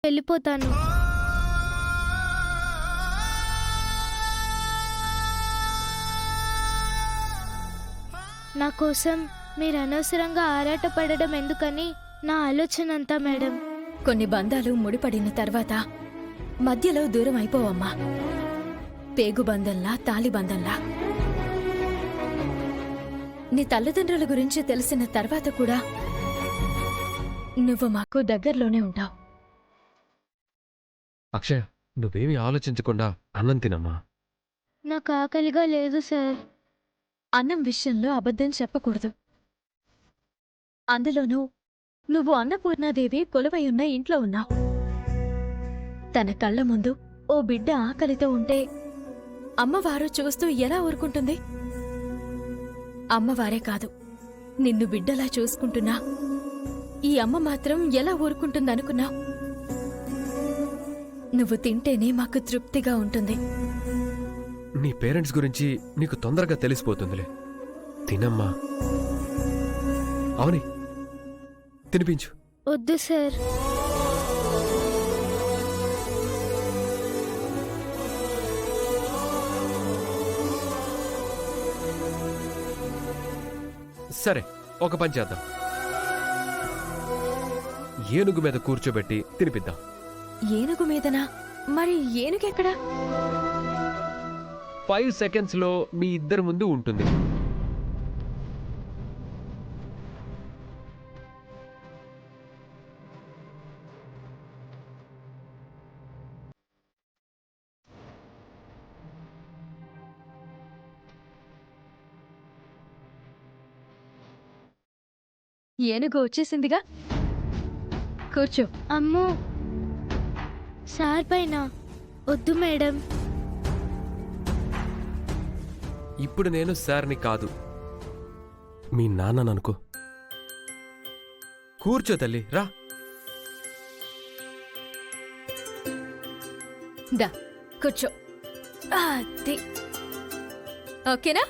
వెళ్ళిపోతాను. నా కోసం మీరు అనవసరంగా ఆరాటపడడం ఎందుకని నా ఆలోచన అంతా మేడం. కొన్ని బంధాలు ముడిపడిన తర్వాత మధ్యలో దూరం అయిపోవమ్మా. పేగుబంధంలా తాళిబంధంలా. నీ తల్లిదండ్రుల గురించి తెలిసిన తర్వాత కూడా నువ్వు మాకు దగ్గరలోనే ఉంటావు. అక్షయ, నువ్వేమీ ఆలోచించకుండా అన్నం తినమ్మా. నాకు ఆకలిగా లేదు సార్. అన్నం విషయంలో అబద్ధం చెప్పకూడదు. అందులోనూ నువ్వు అన్నపూర్ణాదేవి కొలువై ఉన్న ఇంట్లో ఉన్నావు. తన కళ్ళ ముందు ఓ బిడ్డ ఆకలితో ఉంటే అమ్మవారు చూస్తూ ఎలా ఊరుకుంటుంది? అమ్మవారే కాదు, నిన్ను బిడ్డలా చూసుకుంటున్నా ఈ అమ్మ మాత్రం ఎలా ఊరుకుంటుందనుకున్నావు? నువ్వు తింటేనే మాకు తృప్తిగా ఉంటుంది. నీ పేరెంట్స్ గురించి నీకు తొందరగా తెలిసిపోతుందిలే. తినమ్మా. అవుని, తినిపించు. వద్దు సార్. సరే, ఒక పని చేద్దాం. ఏనుగు మీద కూర్చోబెట్టి తినిపిద్దాం. ఏనుగు మీదనా? మరి ఏనుగెక్కడా? 5 సెకండ్స్లో మీ ఇద్దరి ముందు ఉంటుంది. ఏనుగు వచ్చేసిందిగా, కూర్చో. అమ్మో, సార్ పైన వద్దు మేడం. ఇప్పుడు నేను సార్ని కాదు, మీ నాన్నననుకో. కూర్చో తల్లి, రా. దా కూర్చో. అది ఓకేనా?